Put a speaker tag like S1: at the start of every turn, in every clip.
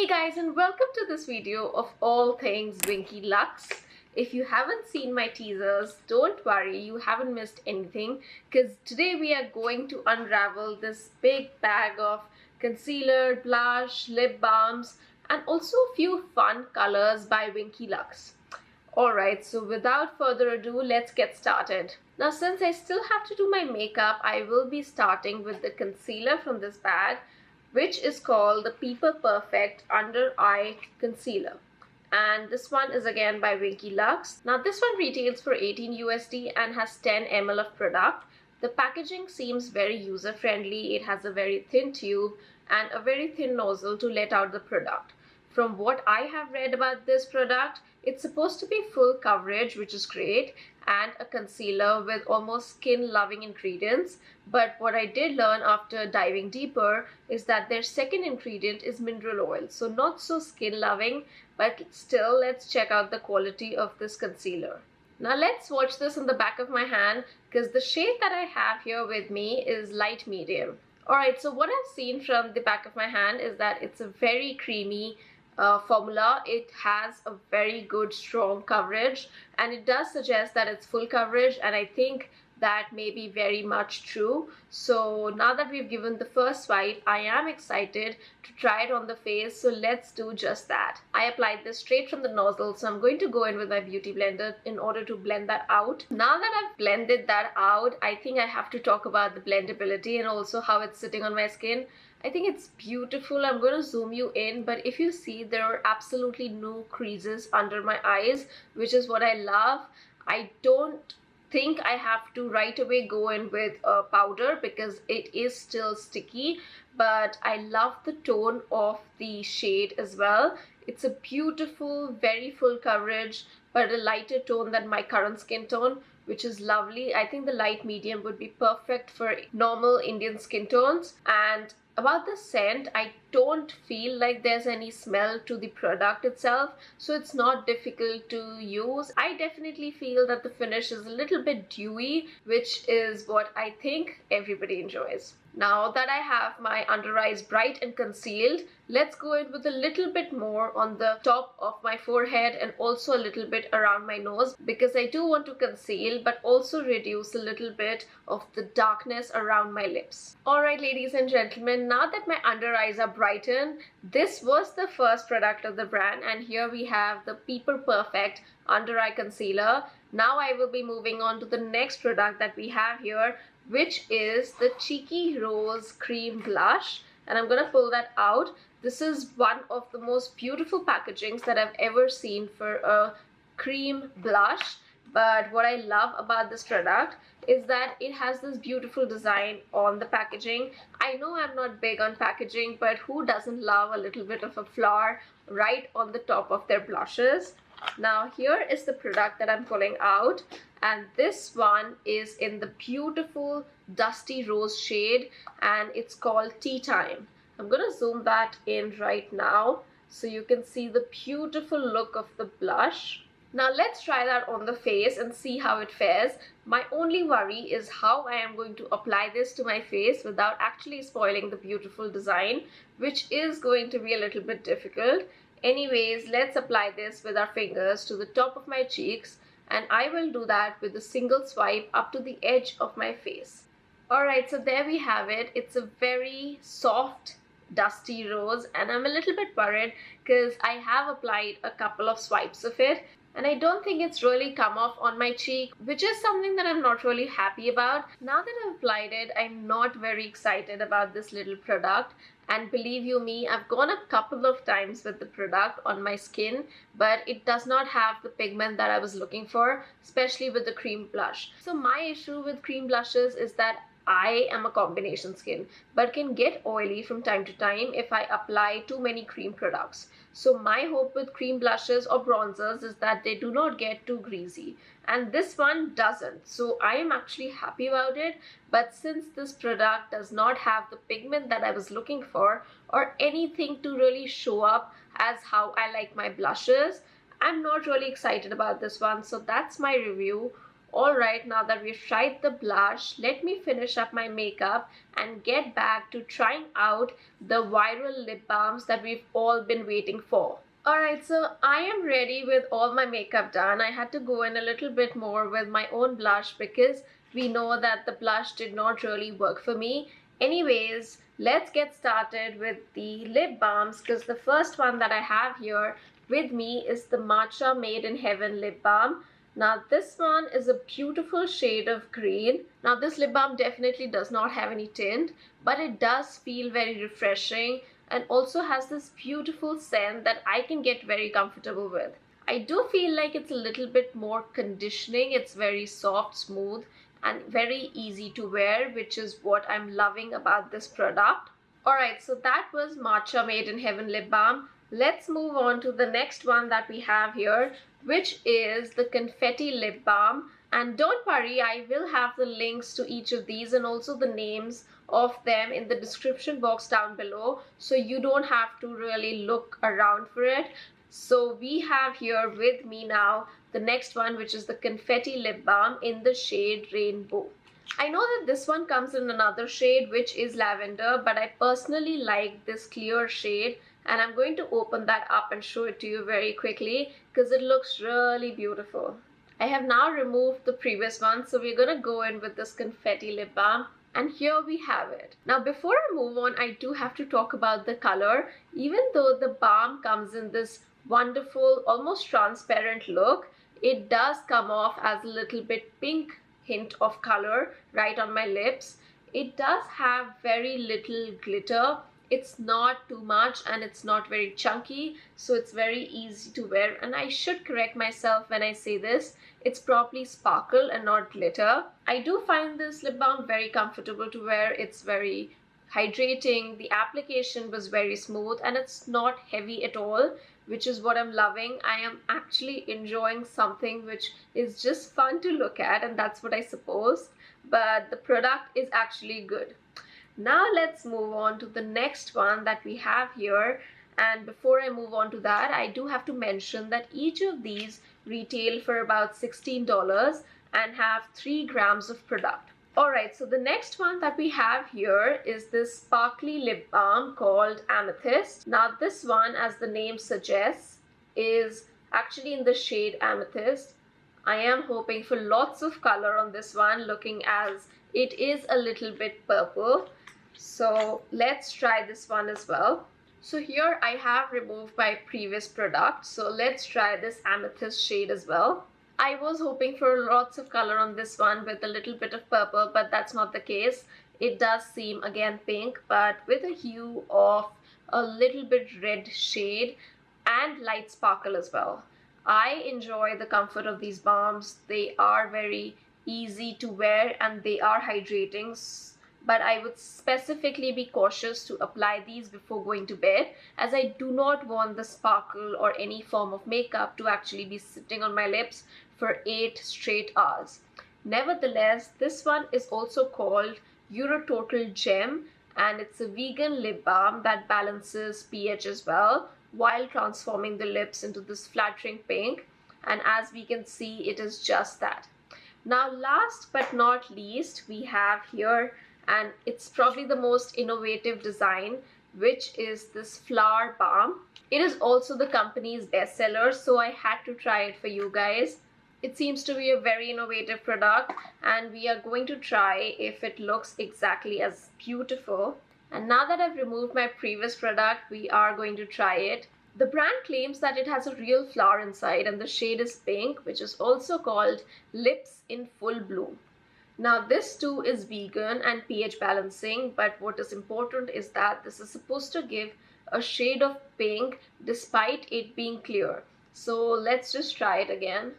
S1: Hey guys, and welcome to this video of all things Winky Lux. If you haven't seen my teasers, don't worry, you haven't missed anything, because today we are going to unravel this big bag of concealer, blush, lip balms, and also a few fun colors by Winky Lux. Alright, so without further ado, let's get started. Now, since I still have to do my makeup, I will be starting with the concealer from this bag, which is called the Peeper Perfect Under Eye Concealer. And this one is again by Winky Lux. Now this one retails for 18 USD and has 10 ml of product. The packaging seems very user friendly. It has a very thin tube and a very thin nozzle to let out the product. From what I have read about this product, it's supposed to be full coverage, which is great, and a concealer with almost skin-loving ingredients. But what I did learn after diving deeper is that their second ingredient is mineral oil. So not so skin-loving, but still, let's check out the quality of this concealer. Now let's swatch this on the back of my hand, because the shade that I have here with me is light medium. Alright, so what I've seen from the back of my hand is that it's a very creamy formula. It has a very good strong coverage, and it does suggest that it's full coverage, and I think that may be very much true. So now that we've given the first swipe, I am excited to try it on the face, so let's do just that. I applied this straight from the nozzle, so I'm going to go in with my beauty blender in order to blend that out. Now that I've blended that out, I think I have to talk about the blendability and also how it's sitting on my skin. I think it's beautiful. I'm going to zoom you in, but if you see, there are absolutely no creases under my eyes, which is what I love. I don't think I have to right away go in with a powder because it is still sticky, but I love the tone of the shade as well. It's a beautiful, very full coverage, but a lighter tone than my current skin tone, which is lovely. I think the light medium would be perfect for normal Indian skin tones. And about the scent, I don't feel like there's any smell to the product itself, so it's not difficult to use. I definitely feel that the finish is a little bit dewy, which is what I think everybody enjoys. Now that I have my under eyes bright and concealed, let's go in with a little bit more on the top of my forehead and also a little bit around my nose, because I do want to conceal but also reduce a little bit of the darkness around my lips. Alright, ladies and gentlemen, now that my under eyes are brightened, this was the first product of the brand, and here we have the Peeper Perfect Under Eye Concealer. Now I will be moving on to the next product that we have here, which is the Cheeky Rose Cream Blush, and I'm gonna pull that out. This is one of the most beautiful packagings that I've ever seen for a cream blush. But what I love about this product is that it has this beautiful design on the packaging. I know I'm not big on packaging, but who doesn't love a little bit of a flower right on the top of their blushes? Now here is the product that I'm pulling out, and this one is in the beautiful dusty rose shade, and it's called Tea Time. I'm gonna zoom that in right now so you can see the beautiful look of the blush. Now let's try that on the face and see how it fares. My only worry is how I am going to apply this to my face without actually spoiling the beautiful design, which is going to be a little bit difficult. Anyways, let's apply this with our fingers to the top of my cheeks, and I will do that with a single swipe up to the edge of my face. Alright, so there we have it. It's a very soft, dusty rose, and I'm a little bit worried because I have applied a couple of swipes of it, and I don't think it's really come off on my cheek, which is something that I'm not really happy about. Now that I've applied it, I'm not very excited about this little product. And believe you me, I've gone a couple of times with the product on my skin, but it does not have the pigment that I was looking for, especially with the cream blush. So my issue with cream blushes is that I am a combination skin, but can get oily from time to time if I apply too many cream products. So my hope with cream blushes or bronzers is that they do not get too greasy, and this one doesn't. So I am actually happy about it, but since this product does not have the pigment that I was looking for or anything to really show up as how I like my blushes, I'm not really excited about this one. So that's my review Alright, now that we've tried the blush, let me finish up my makeup and get back to trying out the viral lip balms that we've all been waiting for. Alright, so I am ready with all my makeup done. I had to go in a little bit more with my own blush because we know that the blush did not really work for me. Anyways, let's get started with the lip balms because the first one that I have here with me is the Matcha Made in Heaven lip balm. Now this one is a beautiful shade of green. Now this lip balm definitely does not have any tint, but it does feel very refreshing and also has this beautiful scent that I can get very comfortable with. I do feel like it's a little bit more conditioning. It's very soft, smooth, and very easy to wear, which is what I'm loving about this product. Alright, so that was Matcha Made in Heaven lip balm. Let's move on to the next one that we have here, which is the Confetti lip balm. And don't worry, I will have the links to each of these and also the names of them in the description box down below, so you don't have to really look around for it. So we have here with me now the next one, which is the Confetti lip balm in the shade Rainbow. I know that this one comes in another shade, which is lavender, but I personally like this clear shade, and I'm going to open that up and show it to you very quickly because it looks really beautiful. I have now removed the previous one, so we're gonna go in with this Confetti lip balm. And here we have it. Now before I move on, I do have to talk about the color. Even though the balm comes in this wonderful, almost transparent look, it does come off as a little bit pink hint of color right on my lips. It does have very little glitter. It's not too much and it's not very chunky, so it's very easy to wear. And I should correct myself when I say this. It's probably sparkle and not glitter. I do find this lip balm very comfortable to wear. It's very hydrating. The application was very smooth and it's not heavy at all, which is what I'm loving. I am actually enjoying something which is just fun to look at, and that's what I suppose. But the product is actually good. Now let's move on to the next one that we have here. And before I move on to that, I do have to mention that each of these retail for about $16 and have 3 grams of product. Alright, so the next one that we have here is this sparkly lip balm called Amethyst. Now this one, as the name suggests, is actually in the shade Amethyst. I am hoping for lots of color on this one, looking as it is a little bit purple. So let's try this one as well. So here I have removed my previous product. So let's try this Amethyst shade as well. I was hoping for lots of color on this one with a little bit of purple, but that's not the case. It does seem again pink, but with a hue of a little bit red shade and light sparkle as well. I enjoy the comfort of these balms. They are very easy to wear and they are hydrating. But I would specifically be cautious to apply these before going to bed, as I do not want the sparkle or any form of makeup to actually be sitting on my lips for 8 straight hours. Nevertheless, this one is also called Eurototal Gem, and it's a vegan lip balm that balances pH as well while transforming the lips into this flattering pink. And as we can see, it is just that. Now last but not least, we have here, and it's probably the most innovative design, which is this flower balm. It is also the company's bestseller, so I had to try it for you guys. It seems to be a very innovative product, and we are going to try if it looks exactly as beautiful. And now that I've removed my previous product, we are going to try it. The brand claims that it has a real flower inside, and the shade is pink, which is also called Lips in Full Bloom. Now this too is vegan and pH balancing, but what is important is that this is supposed to give a shade of pink despite it being clear. So let's just try it again.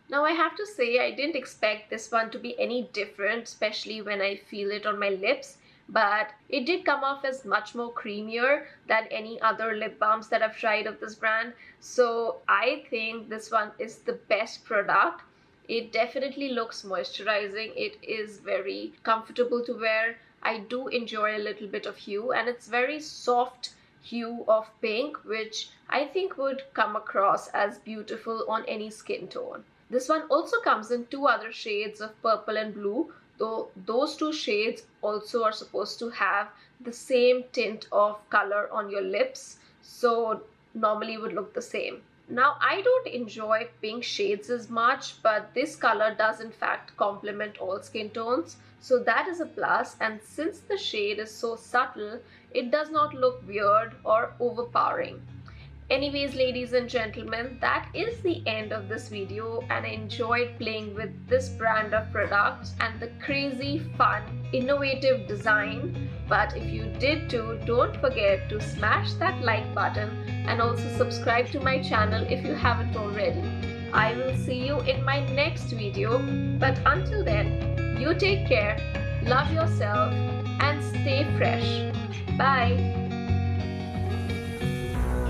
S1: Now I have to say I didn't expect this one to be any different, especially when I feel it on my lips, but it did come off as much more creamier than any other lip balms that I've tried of this brand. So I think this one is the best product. It definitely looks moisturizing. It is very comfortable to wear. I do enjoy a little bit of hue, and it's very soft hue of pink, which I think would come across as beautiful on any skin tone. This one also comes in two other shades of purple and blue, though those two shades also are supposed to have the same tint of color on your lips, so normally would look the same. Now, I don't enjoy pink shades as much, but this color does in fact complement all skin tones, so that is a plus. And since the shade is so subtle, it does not look weird or overpowering. Anyways, ladies and gentlemen, that is the end of this video, and I enjoyed playing with this brand of products and the crazy, fun, innovative design. But if you did too, don't forget to smash that like button and also subscribe to my channel if you haven't already. I will see you in my next video, but until then, you take care, love yourself, and stay fresh. Bye.